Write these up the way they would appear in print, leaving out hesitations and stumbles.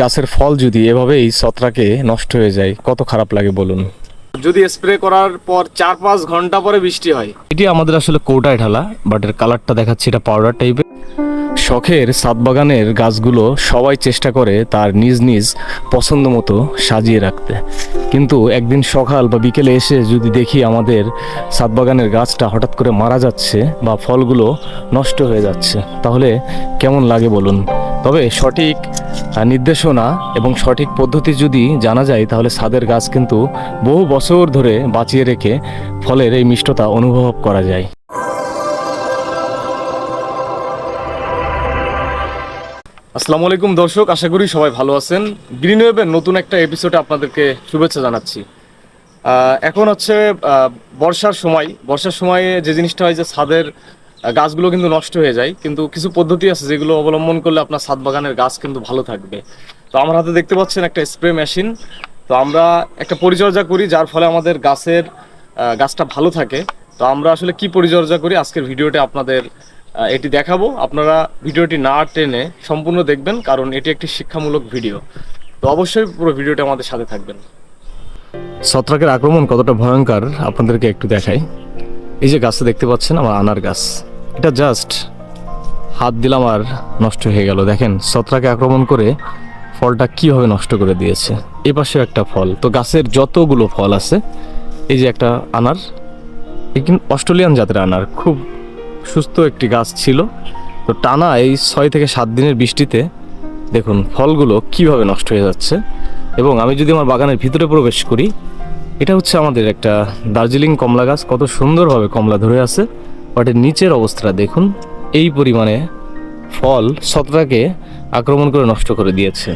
গাছের ফল যদি এভাবেই ছত্রাকে নষ্ট হয়ে যায় কত খারাপ লাগে বলুন। যদি স্প্রে করার পর 4-5 ঘন্টা পরে বৃষ্টি হয়, এটি আমাদের আসলে কৌটায় ঢালা, বাট এর কালারটা দেখাচ্ছে এটা পাউডার টাইপের। শখের ছাদ বাগানের গাছগুলো সবাই চেষ্টা করে তার নিজ নিজ পছন্দ মতো সাজিয়ে রাখতে, কিন্তু একদিন সকাল বা বিকেলে এসে যদি দেখি আমাদের ছাদ বাগানের গাছটা হঠাৎ করে মারা যাচ্ছে বা ফলগুলো নষ্ট হয়ে যাচ্ছে, তাহলে কেমন লাগে বলুন। তবে সঠিক নির্দেশনা এবং সঠিক পদ্ধতি যদি জানা যায়, তাহলে ছাদের গাছ কিন্তু বহু বছর ধরে বাঁচিয়ে রেখে ফলের এই মিষ্টতা অনুভব করা যায়। আসসালামু আলাইকুম দর্শক, আশা করি সবাই ভালো আছেন। গ্রিন ওয়েবের নতুন একটা এপিসোডে আপনাদেরকে শুভেচ্ছা জানাচ্ছি। এখন হচ্ছে বর্ষার সময়ে যে জিনিসটা হয় যে ছাদের গাছগুলো কিন্তু নষ্ট হয়ে যায়, কিন্তু কিছু পদ্ধতি আছে যেগুলো অবলম্বন করলে আপনার ছাদ বাগানের গাছ কিন্তু ভালো থাকবে। তো আমার হাতে দেখতে পাচ্ছেন একটা স্প্রে মেশিন। তো আমরা একটা পরিচর্যা করি যার ফলে আমাদের গাছটা ভালো থাকে। তো আমরা আসলে কি পরিচর্যা করি আজকের ভিডিওতে আপনাদের এটি দেখাবো। আপনারা ভিডিওটি না টেনে সম্পূর্ণ দেখবেন, কারণ এটি একটি শিক্ষামূলক ভিডিও। তো অবশ্যই পুরো ভিডিওটি আমাদের সাথে থাকবেন। ছত্রাকের আক্রমণ কতটা ভয়ঙ্কর আপনাদেরকে একটু দেখাই। এই যে গাছটা দেখতে পাচ্ছেন, আমার আনার গাছ, এটা জাস্ট হাত দিলাম আর নষ্ট হয়ে গেল। দেখেন ছত্রাকে আক্রমণ করে ফলটা কীভাবে নষ্ট করে দিয়েছে। এ পাশেও একটা ফল। তো গাছের যতগুলো ফল আছে, এই যে একটা আনার, কিন্তু অস্ট্রেলিয়ান জাতের আনার, খুব সুস্থ একটি গাছ ছিল। তো টানা এই 6 থেকে 7 দিনের বৃষ্টিতে দেখুন ফলগুলো কিভাবে নষ্ট হয়ে যাচ্ছে। এবং আমি যদি আমার বাগানের ভিতরে প্রবেশ করি, এটা হচ্ছে আমাদের একটা দার্জিলিং কমলা গাছ, কত সুন্দরভাবে কমলা ধরে আছে, বাট এর নিচের অবস্থা দেখুন। এই পরিমাণে ফল ছত্রাকে আক্রমণ করে নষ্ট করে দিয়েছে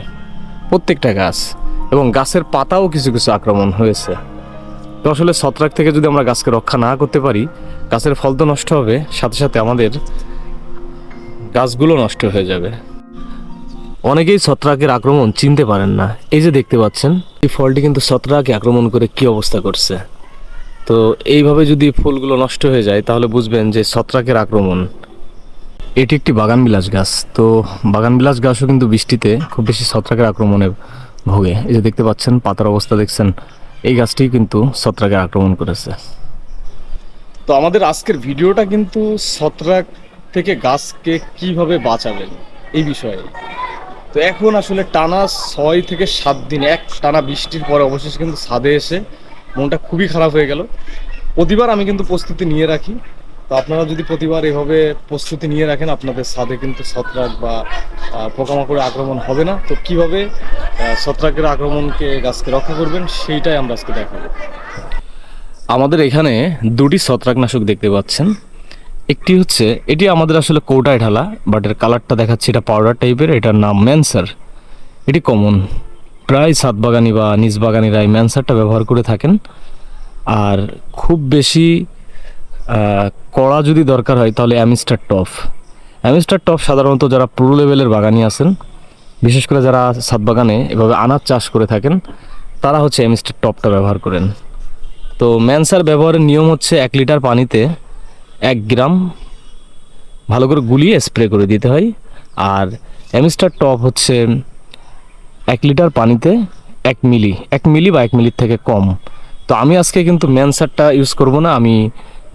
প্রত্যেকটা গাছ, এবং গাছের পাতাও কিছু কিছু আক্রমণ হয়েছে। তো আসলে ছত্রাক থেকে যদি আমরা গাছকে রক্ষা না করতে পারি, গাছের ফল তো নষ্ট হবে, সাথে সাথে আমাদের গাছগুলো নষ্ট হয়ে যাবে। অনেকেই ছত্রাকের আক্রমণ চিনতে পারেন না। এই যে দেখতে পাচ্ছেন, এই ফলটি কিন্তু ছত্রাকে আক্রমণ করে কি অবস্থা করছে। তো এইভাবে যদি ফুলগুলো নষ্ট হয়ে যায়, তাহলে বুঝবেন যে ছত্রাকের আক্রমণ। এটি একটি বাগানবিলাস গাছ। তো বাগানবিলাস গাছও কিন্তু বৃষ্টিতে খুব বেশি ছত্রাকের আক্রমণে ভোগে। এই যে দেখতে পাচ্ছেন পাতার অবস্থা দেখছেন, এই গাছটি কিন্তু ছত্রাকের আক্রমণ করেছে। তো আমাদের আজকের ভিডিওটা কিন্তু ছত্রাক থেকে গাছকে কিভাবে বাঁচাবেন এই বিষয়ে। তো এখন আসলে টানা 6 থেকে 7 দিন এক টানা বৃষ্টির পরে অবশেষে কিন্তু ছাদে এসে মনটা খুবই খারাপ হয়ে গেল। প্রতিবার আমি কিন্তু প্রস্তুতি নিয়ে রাখি। তো আপনারা যদি প্রতিবার এভাবে প্রস্তুতি নিয়ে রাখেন, আপনাদের ছাদে কিন্তু ছত্রাক বা পোকামাকড়ের আক্রমণ হবে না। তো কিভাবে ছত্রাকের আক্রমণকে গাছকে রক্ষা করবেন সেইটাই আমরা আজকে দেখাবো। আমাদের এখানে 2টি ছত্রাকনাশক দেখতে পাচ্ছেন। একটি হচ্ছে, এটি আমাদের আসলে কৌটায় ঢালা, বাট এর কালারটা দেখাচ্ছে এটা পাউডার টাইপের। এটার নাম ম্যানসার। এটি কমন, প্রায় ছাদ বাগানি বা নিজ বাগানিরা এই ম্যানসারটা ব্যবহার করে থাকেন। আর খুব বেশি কড়া যদি দরকার হয়, তাহলে অ্যামিস্টার টপ সাধারণত যারা প্রো লেভেলের বাগানি আছেন, বিশেষ করে যারা ছাদ বাগানে এভাবে আনাজ চাষ করে থাকেন, তারা হচ্ছে অ্যামিস্টার টপটা ব্যবহার করেন। তো ম্যানসার ব্যবহারের নিয়ম হচ্ছে 1 লিটার পানিতে 1 গ্রাম ভালো করে গুলিয়ে স্প্রে করে দিতে হয়। আর অ্যামিস্টার টপ হচ্ছে 1 লিটার পানিতে 1 মিলি বা 1 মিলির থেকে কম। তো আমি আজকে কিন্তু ম্যানসারটা ইউজ করব না। আমি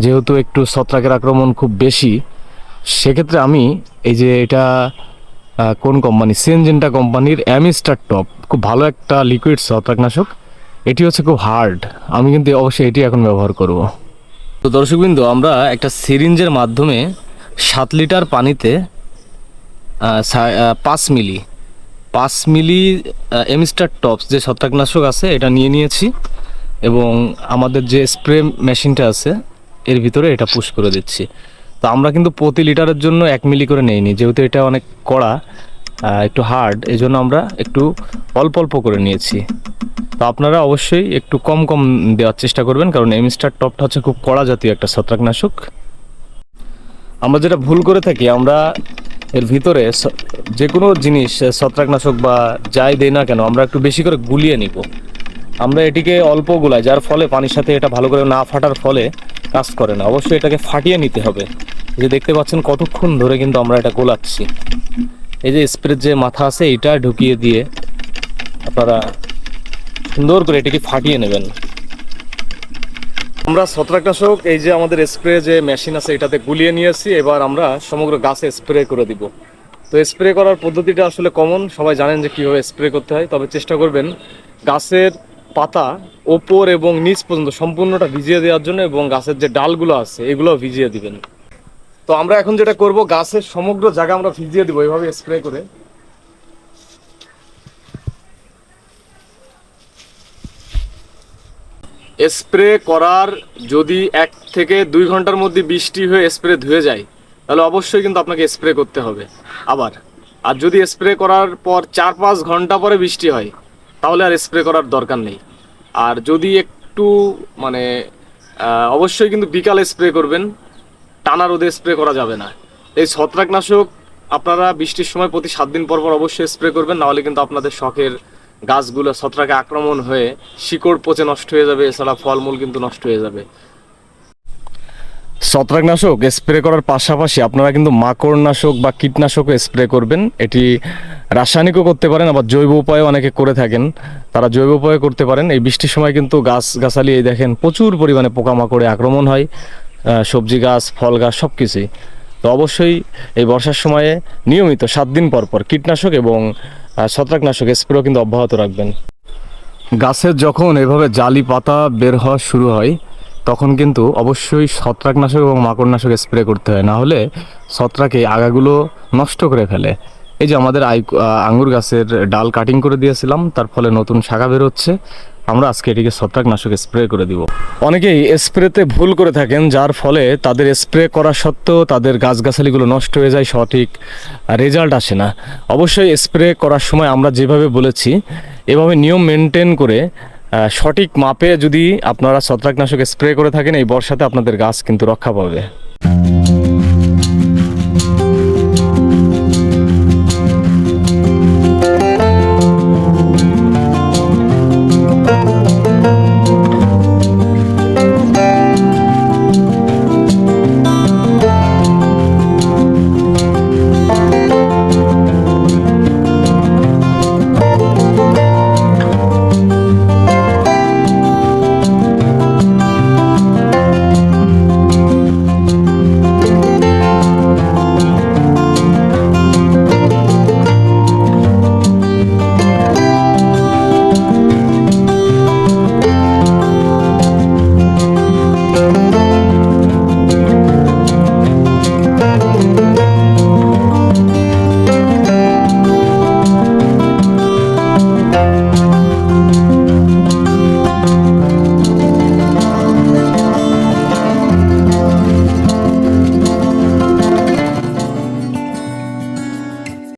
যেহেতু একটু ছত্রাকের আক্রমণ খুব বেশি, সেক্ষেত্রে আমি এই যে এটা কোন কোম্পানি, সিনজেন্টা কোম্পানির অ্যামিস্টার টপ, খুব ভালো একটা লিকুইড ছত্রাকনাশক। এটি হচ্ছে খুব হার্ড, আমি কিন্তু অবশ্যই এটি এখন ব্যবহার করব। তো দর্শকবৃন্দ, আমরা একটা সিরিঞ্জের মাধ্যমে 7 লিটার পানিতে 5 মিলি অ্যামিস্টার টপস যে ছত্রাকনাশক আছে এটা নিয়ে নিয়েছি, এবং আমাদের যে স্প্রে মেশিনটা আছে এর ভিতরে এটা পুশ করে দিচ্ছি। তো আমরা কিন্তু প্রতি লিটারের জন্য 1 মিলি করে নেইনি, যেহেতু এটা অনেক কড়া, একটু হার্ড, এই জন্য আমরা একটু অল্প অল্প করে নিয়েছি। তো আপনারা অবশ্যই একটু কম কম দেওয়ার চেষ্টা করবেন, কারণ অ্যামিস্টার টপটা হচ্ছে খুব কড়া জাতীয় একটা ছত্রাকনাশক। আমরা যেটা ভুল করে থাকি, আমরা এর ভিতরে যে কোনো জিনিস ছত্রাকনাশক বা যাই দেই না কেন, আমরা একটু বেশি করে গুলিয়ে নিব। আমরা এটিকে অল্প গুলাই, যার ফলে পানির সাথে এটা ভালো করে না ফাটার ফলে কাজ করে না। অবশ্যই এটাকে ফাটিয়ে নিতে হবে। যে দেখতে পাচ্ছেন কতক্ষণ ধরে কিন্তু আমরা এটা গোলাচ্ছি। এই যে স্প্রের যে মাথা আছে, এটা ঢুকিয়ে দিয়ে আপনারা সুন্দর করে এটিকে ফাটিয়ে নেবেন। আমরা ছত্রাকনাশক এই যে আমাদের স্প্রে যে মেশিন আছে এটাতে গুলিয়ে নিয়েছি, এবার আমরা সমগ্র গাছে স্প্রে করে দিব। তো স্প্রে করার পদ্ধতিটা আসলে কমন, সবাই জানেন যে কীভাবে স্প্রে করতে হয়, তবে চেষ্টা করবেন গাছের পাতা ওপর এবং নিচ পর্যন্ত সম্পূর্ণটা ভিজিয়ে দেওয়ার জন্য, এবং গাছের যে ডালগুলো আছে এগুলো ভিজিয়ে দিবেন। তো আমরা এখন যেটা করব, গাছের সমগ্র জায়গা আমরা ভিজিয়ে দিব এইভাবে স্প্রে করে। স্প্রে করার যদি 1 থেকে 2 ঘন্টার মধ্যে বৃষ্টি হয়ে স্প্রে ধুয়ে যায়, তাহলে অবশ্যই কিন্তু আপনাকে স্প্রে করতে হবে আবার। আর যদি স্প্রে করার পর 4-5 ঘন্টা পরে বৃষ্টি হয়, তাহলে আর স্প্রে করার দরকার নেই। আর যদি একটু মানে অবশ্যই কিন্তু বিকালে স্প্রে করবেন, টানা রোদে স্প্রে করা যাবে না। এই ছত্রাকনাশক আপনারা বৃষ্টির সময় প্রতি 7 দিন পর পর অবশ্যই স্প্রে করবেন, নাহলে কিন্তু আপনাদের শখের গাছগুলো ছত্রাকে আক্রমণ হয়ে শিকড় পচে নষ্ট হয়ে যাবে, এছাড়া ফলমূল কিন্তু নষ্ট হয়ে যাবে। ছত্রাকনাশক স্প্রে করার পাশাপাশি আপনারা কিন্তু মাকড়নাশক বা কীটনাশকও স্প্রে করবেন। এটি রাসায়নিকও করতে পারেন, আবার জৈব উপায়ে অনেকে করে থাকেন, তারা জৈব উপায়ে করতে পারেন। এই বৃষ্টির সময় কিন্তু গাছগাছালি এই দেখেন প্রচুর পরিমাণে পোকামাকড়ে আক্রমণ হয়, সবজি গাছ, ফল গাছ সব কিছুই। তো অবশ্যই এই বর্ষার সময়ে নিয়মিত 7 দিন পর পর কীটনাশক এবং ছত্রাকনাশক স্প্রেও কিন্তু অব্যাহত রাখবেন। গাছের যখন এভাবে জালি পাতা বের হওয়া শুরু হয়, তখন কিন্তু অবশ্যই ছত্রাকনাশক এবং মাকড়নাশক স্প্রে করতে হয়, না হলে ছত্রাকে আগাগুলো নষ্ট করে ফেলে। এই যে আমাদের আঙ্গুর গাছের ডাল কাটিং করে দিয়েছিলাম, তার ফলে নতুন শাখা বের হচ্ছে, আমরা আজকে এটিকে ছত্রাকনাশক স্প্রে করে দিব। অনেকেই স্প্রেতে ভুল করে থাকেন, যার ফলে তাদের স্প্রে করা সত্ত্বেও তাদের গাছগাছালিগুলো নষ্ট হয়ে যায়, সঠিক রেজাল্ট আসে না। অবশ্যই স্প্রে করার সময় আমরা যেভাবে বলেছি এভাবে নিয়ম মেনটেন করে সঠিক মাপে যদি আপনারা ছত্রাকনাশক স্প্রে করে থাকেন, এই বর্ষাতে আপনাদের গাছ কিন্তু রক্ষা পাবে।